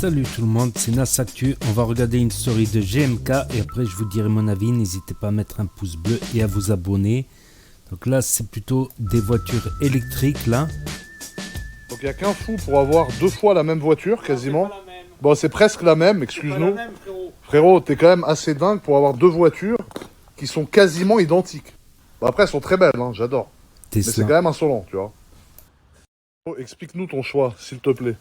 Salut tout le monde, c'est Nas Actu. On va regarder une story de GMK et après je vous dirai mon avis. N'hésitez pas à mettre un pouce bleu et à vous abonner. Donc là, c'est plutôt des voitures électriques là. Donc il n'y a qu'un fou pour avoir deux fois la même voiture quasiment. Bon, c'est presque la même, excuse-nous. Frérot, t'es quand même assez dingue pour avoir deux voitures qui sont quasiment identiques. Bon, après, elles sont très belles, hein, j'adore. Mais c'est quand même insolent, tu vois. Oh, explique-nous ton choix, s'il te plaît.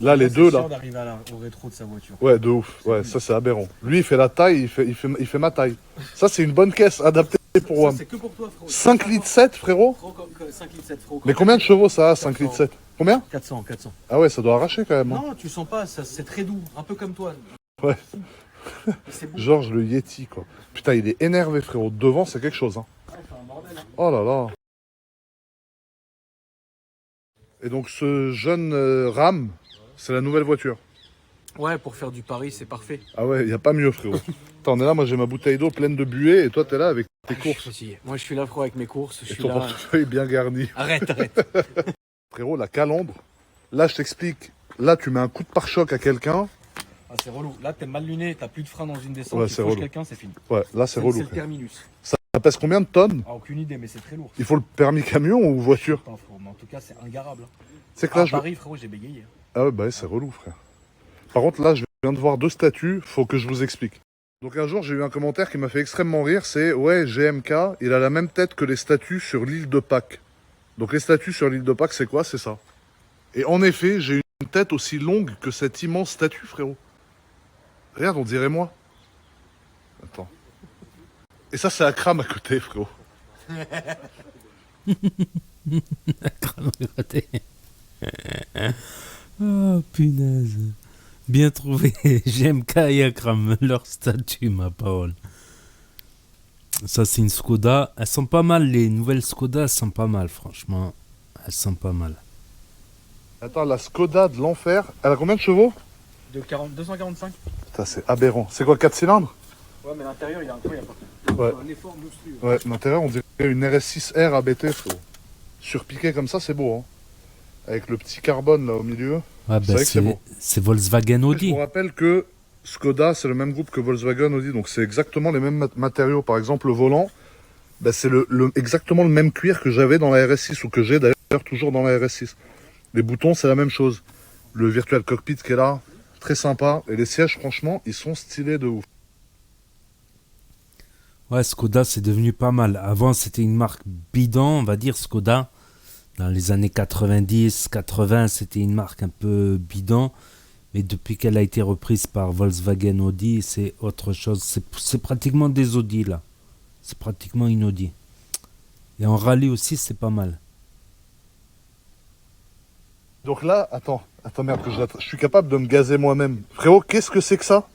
Là, les deux, là. D'arriver au rétro de sa voiture. Ouais, de ouf. Ouais, ça, c'est aberrant. Lui, il fait la taille, il fait ma taille. Ça, c'est une bonne caisse adaptée pour WAM. C'est que pour toi, frérot. 5 litres 7, frérot 5 litres 7, frérot. Mais combien de chevaux ça a, 5 litres 7 Combien 400. Ah ouais, ça doit arracher quand même. Hein. Non, tu sens pas, c'est très doux, un peu comme toi. Ouais. C'est beau. Georges le Yeti, quoi. Putain, il est énervé, frérot. Devant, c'est quelque chose, hein. Ouais, c'est un bordel, hein. Oh là là. Et donc, ce jeune Ram, c'est la nouvelle voiture. Ouais, pour faire du pari, c'est parfait. Ah ouais, y a pas mieux, frérot. Attends, on est là, moi j'ai ma bouteille d'eau pleine de buée, et toi t'es là avec tes Je suis courses. fatigué. Moi, je suis là, frérot, avec mes courses. Je Et suis ton là. portefeuille bien garni. Arrête. Frérot, la calandre, là je t'explique, là tu mets un coup de pare-choc à quelqu'un. Ah, c'est relou. Là, t'es mal luné, t'as plus de frein dans une descente. Ouais, tu c'est touches relou. quelqu'un, c'est fini. Ouais, là c'est C'est relou. le frère. terminus. Ça pèse combien de tonnes? Ah, aucune idée, mais c'est très lourd. Il faut le permis camion ou voiture? Putain, frérot, mais en tout cas, c'est ingarable. C'est que là À je. Paris, frérot, j'ai bégayé. Ah ouais, bah ouais, c'est relou, frère. Par contre, là je viens de voir deux statuts, faut que je vous explique. Donc un jour j'ai eu un commentaire qui m'a fait extrêmement rire, c'est ouais, GMK, il a la même tête que les statues sur l'île de Pâques. Donc les statues sur l'île de Pâques, c'est quoi? C'est ça. Et en effet, j'ai une tête aussi longue que cette immense statue, frérot. Regarde, on dirait moi. Attends. Et ça, c'est Akram à côté, frérot. Oh punaise. Bien trouvé. GMK et Akram, leur statut, ma parole. Ça, c'est une Skoda. Elles sont pas mal, les nouvelles Skoda, elles sont pas mal, franchement. Elles sont pas mal. Attends, la Skoda de l'enfer, elle a combien de chevaux? 245. Putain, c'est aberrant. C'est quoi, 4 cylindres? Ouais, mais l'intérieur, il est incroyable. Ouais. Un effort monstrueux. Ouais, l'intérieur, on dirait une RS6R ABT, frérot. Surpiqué comme ça, c'est beau, hein. Avec le petit carbone, là, au milieu. Ouais, C'est vrai que c'est beau. c'est Volkswagen Je Audi. vous rappelle que Skoda, c'est le même groupe que Volkswagen Audi, donc c'est exactement les mêmes matériaux. Par exemple, le volant, bah, c'est exactement le même cuir que j'avais dans la RS6, ou que j'ai d'ailleurs toujours dans la RS6. Les boutons, c'est la même chose. Le Virtual Cockpit qui est là, très sympa. Et les sièges, franchement, ils sont stylés de ouf. Ouais, Skoda, c'est devenu pas mal. Avant, c'était une marque bidon, on va dire, Skoda. Dans les années 90, 80, c'était une marque un peu bidon. Mais depuis qu'elle a été reprise par Volkswagen Audi, c'est autre chose. C'est pratiquement des Audi, là. C'est pratiquement une Audi. Et en rallye aussi, c'est pas mal. Donc là, attends merde, je suis capable de me gazer moi-même. Frérot, qu'est-ce que c'est que ça?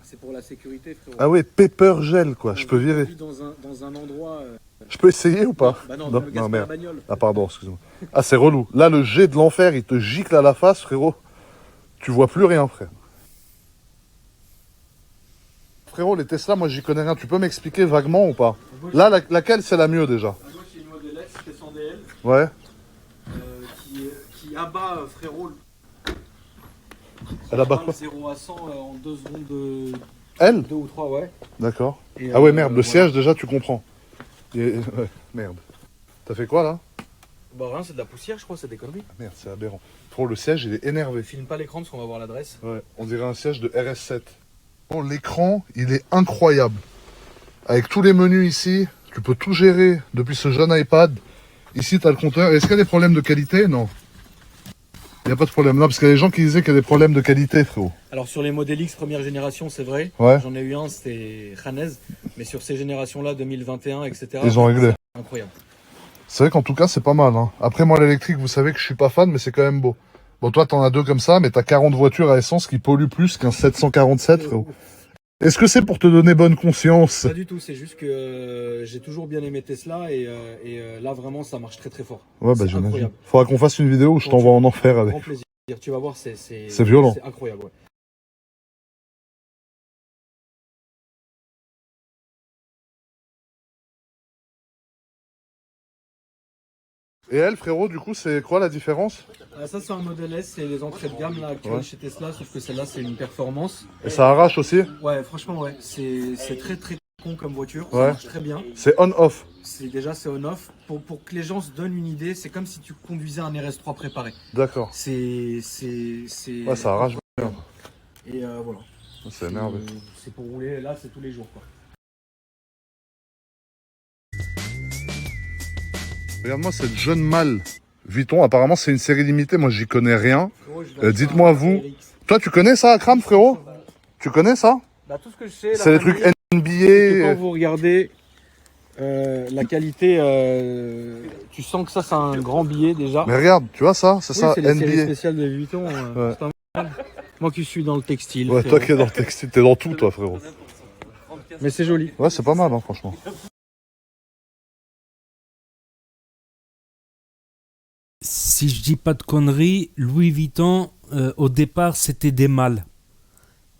C'est pour la sécurité, frérot. Ah ouais, Pepper Gel, quoi, je peux virer. Dans un endroit. Je peux essayer ou pas? Bah non, Non, merde. la bagnole. Ah pardon, excuse-moi. Ah, c'est relou. Là, le jet de l'enfer, il te gicle à la face, frérot. Tu vois plus rien, frère. Frérot, les Tesla, moi, j'y connais rien. Tu peux m'expliquer vaguement ou pas? Là, laquelle c'est la mieux, déjà? À gauche, il y a une Model S, c'est 100 DL, Ouais. qui abat, frérot, Elle abat quoi? 0 à 100 en 2 secondes de. Elle? 2 ou 3, ouais. D'accord. Et, Ah ouais, merde, le voilà. siège, déjà, tu comprends. Ouais, merde. T'as fait quoi, là? Bah rien, c'est de la poussière, je crois, c'est des conneries. Ah, merde, c'est aberrant. Frérot, le siège, il est énervé. Filme pas l'écran parce qu'on va voir l'adresse. Ouais, on dirait un siège de RS7. Bon, l'écran, il est incroyable. Avec tous les menus ici, tu peux tout gérer depuis ce jeune iPad. Ici, tu as le compteur. Est-ce qu'il y a des problèmes de qualité? Non. Il n'y a pas de problème. Non, parce qu'il y a des gens qui disaient qu'il y a des problèmes de qualité, frérot. Alors sur les Model X première génération, c'est vrai. Ouais. J'en ai eu un, c'était Hanez. Mais sur ces générations-là, 2021, etc. Ils ont réglé. C'est incroyable. C'est vrai qu'en tout cas, c'est pas mal. Hein. Après, moi, l'électrique, vous savez que je suis pas fan, mais c'est quand même beau. Bon, toi, t'en as deux comme ça, mais t'as 40 voitures à essence qui polluent plus qu'un 747, frérot. Est-ce que c'est pour te donner bonne conscience? Pas du tout, c'est juste que j'ai toujours bien aimé Tesla et là vraiment ça marche très très fort. Ouais, bah C'est j'imagine. incroyable. Faudra qu'on fasse une vidéo où je t'envoie en enfer avec. Grand plaisir. Tu vas voir, c'est violent. C'est incroyable. Ouais. Et elle, frérot, du coup, c'est quoi la différence? Ça, c'est un modèle S, c'est les entrées de gamme là, actuelles Ouais. chez Tesla, sauf que celle-là, c'est une performance. Et ça arrache aussi? Ouais, franchement, ouais. C'est très très con comme voiture. Ça Ouais. marche très bien. C'est on-off. C'est on-off. Pour que les gens se donnent une idée, c'est comme si tu conduisais un RS3 préparé. D'accord. C'est. Ouais, ça arrache bien. Et voilà. C'est énervé. C'est pour rouler, là, c'est tous les jours, quoi. Regarde-moi cette jeune mâle Vuitton. Apparemment, c'est une série limitée. Moi, j'y connais rien. Frérot, je vais Dites-moi, acheter un vous. RX. Toi, tu connais ça, Akram, frérot? Tu connais ça? Bah, tout ce que je sais, C'est les trucs que quand NBA. vous regardez la qualité, tu sens que ça, c'est un grand billet déjà. Mais regarde, tu vois ça? C'est Oui, ça, c'est les séries NBA. spéciales de Vuitton. Ouais. C'est pas mal. Moi qui suis dans le textile. Ouais, frérot. toi qui es dans le textile, t'es dans tout, toi, frérot. Mais c'est joli. Ouais, c'est pas mal, hein, franchement. Si je dis pas de conneries, Louis Vuitton, au départ, c'était des mâles.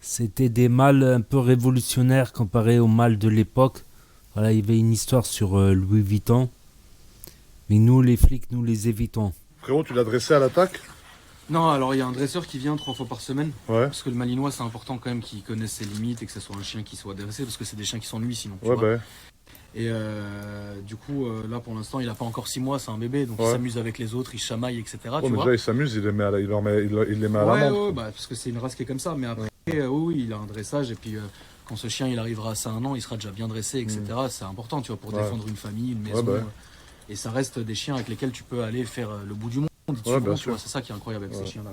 C'était des mâles un peu révolutionnaires comparé aux mâles de l'époque. Voilà, il y avait une histoire sur Louis Vuitton. Mais nous, les flics, nous les évitons. Frérot, tu l'as dressé à l'attaque? Non, alors il y a un dresseur qui vient 3 fois par semaine. Ouais. Parce que le malinois, c'est important quand même qu'il connaisse ses limites et que ce soit un chien qui soit dressé. Parce que c'est des chiens qui s'ennuient sinon. Tu Ouais, vois. bah. Et du coup, là pour l'instant, il a pas encore 6 mois, c'est un bébé. Donc Ouais. il s'amuse avec les autres, il chamaille, etc. Oh, tu mais vois. déjà, il s'amuse, il les met à la, il les met à Ouais, l'amende. ouais, bah, parce que c'est une race qui est comme ça. Mais après, oui, il a un dressage. Et puis quand ce chien il arrivera à ça 1 an, il sera déjà bien dressé, etc. C'est important, tu vois, pour Ouais. défendre une famille, une maison. bah. Et ça reste des chiens avec lesquels tu peux aller faire le bout du monde. Ouais, bien tu sûr. vois, c'est ça qui est incroyable avec Ouais. ces chiens-là.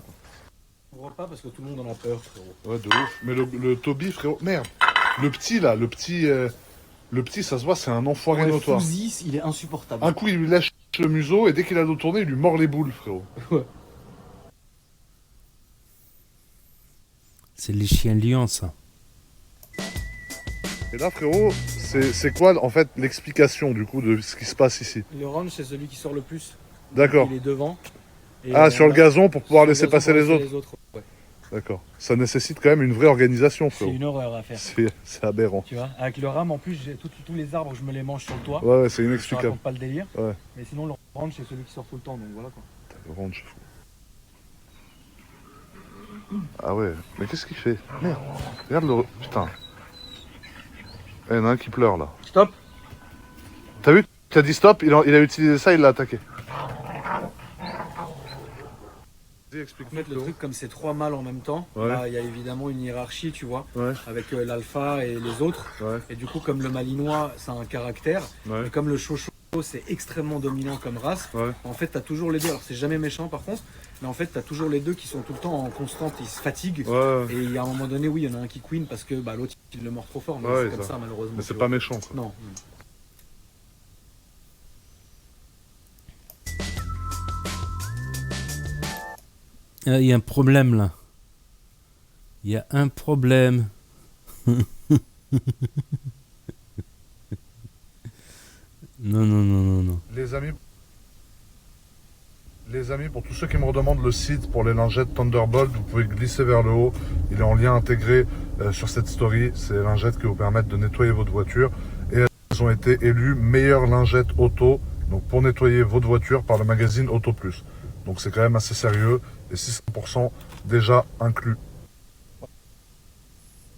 On voit pas parce que tout le monde en a peur, frérot. Ouais, de ouf. Mais le Toby, frérot, merde. Le petit, là, le petit, ça se voit, c'est un enfoiré notoire. Fouzi, il est insupportable. Un coup, il lui lèche le museau et dès qu'il a dos tourné, il lui mord les boules, frérot. C'est les chiens lions, ça. Et là, frérot, c'est quoi, en fait, l'explication, du coup, de ce qui se passe ici? Le range, c'est celui qui sort le plus. D'accord. Il est devant. Et Ah, sur le là, gazon pour pouvoir sur le laisser gazon passer pour les laisser autres. Ouais. D'accord. Ça nécessite quand même une vraie organisation, C'est frérot. une horreur à faire. C'est aberrant. Tu vois, avec le rame, en plus, j'ai tous les arbres, je me les mange sur le toit. Ouais, ouais, c'est Je te inexplicable. raconte pas le délire. Ouais. Mais sinon, le range, c'est celui qui sort tout le temps. Donc voilà quoi. Le range, fou. Ah ouais, mais qu'est-ce qu'il fait? Merde. Regarde le... Putain. Il y en a un qui pleure, là. Stop. T'as vu? Tu as dit stop, il a utilisé ça, il l'a attaqué. En fait, le truc, comme c'est 3 mâles en même temps, Ouais. là, il y a évidemment une hiérarchie, tu vois, Ouais, avec l'alpha et les autres. ouais, Et du coup, comme le malinois, ça a un caractère, ouais, et comme le chocho, c'est extrêmement dominant comme race, ouais. en fait, tu as toujours les deux. Alors, c'est jamais méchant par contre, mais en fait, tu as toujours les deux qui sont tout le temps en constante, ils se fatiguent. Ouais, Et il y a un moment donné, oui, il y en a un qui queen parce que bah, l'autre, il le mord trop fort. Mais Ouais, c'est comme ça. ça, malheureusement. mais c'est tu pas vois. méchant, quoi. Non. Il y a un problème, là. Il y a un problème. Non, non, non, non, non. Les amis, pour tous ceux qui me redemandent le site pour les lingettes Thunderbolt, vous pouvez glisser vers le haut. Il est en lien intégré sur cette story. C'est les lingettes qui vous permettent de nettoyer votre voiture. Et elles ont été élues meilleures lingettes auto, donc pour nettoyer votre voiture par le magazine Auto Plus. Donc c'est quand même assez sérieux. Et 600% déjà inclus.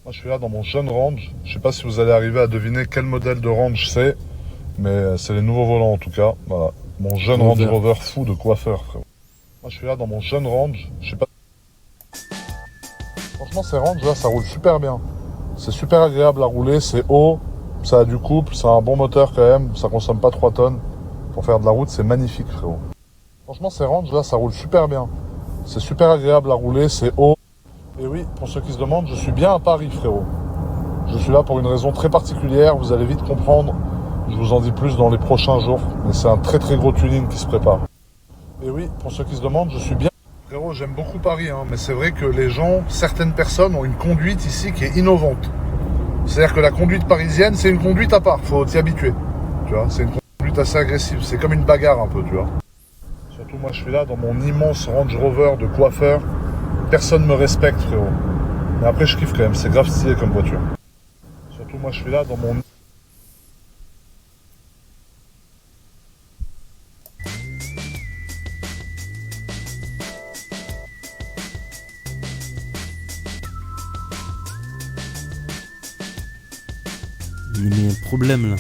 Moi je suis là dans mon jeune Range. Je sais pas si vous allez arriver à deviner quel modèle de Range c'est. Mais c'est les nouveaux volants en tout cas. Voilà. Mon jeune Range Rover fou de coiffeur, frérot. Moi, je suis là dans mon jeune Range. Je sais pas. Franchement, ces Range là, ça roule super bien. C'est super agréable à rouler. C'est haut. Ça a du couple. Ça a un bon moteur quand même. Ça consomme pas 3 tonnes. Pour faire de la route, c'est magnifique, frérot. Franchement, ces Range là, ça roule super bien. C'est super agréable à rouler. C'est haut. Et oui, pour ceux qui se demandent, je suis bien à Paris, frérot. Je suis là pour une raison très particulière. Vous allez vite comprendre. Je vous en dis plus dans les prochains jours, mais c'est un très très gros tuning qui se prépare. Et oui, pour ceux qui se demandent, je suis bien... Frérot, j'aime beaucoup Paris, hein, mais c'est vrai que les gens, certaines personnes ont une conduite ici qui est innovante. C'est-à-dire que la conduite parisienne, c'est une conduite à part, faut t'y habituer. Tu vois, c'est une conduite assez agressive, c'est comme une bagarre un peu, tu vois. Surtout moi, je suis là dans mon immense Range Rover de coiffeur. Personne me respecte, frérot. Mais après, je kiffe quand même, c'est grave stylé comme voiture. Surtout moi, je suis là dans mon... On a mis un problème là.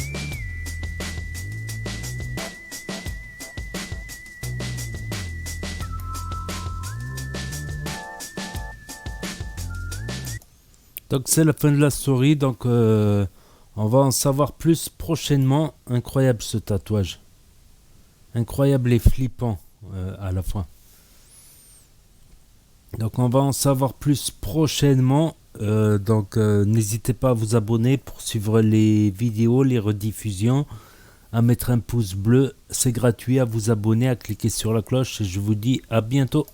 Donc c'est la fin de la story, donc on va en savoir plus prochainement. Incroyable ce tatouage. Incroyable et flippant à la fois. Donc on va en savoir plus prochainement. N'hésitez pas à vous abonner pour suivre les vidéos, les rediffusions, à mettre un pouce bleu, c'est gratuit, à vous abonner, à cliquer sur la cloche et je vous dis à bientôt.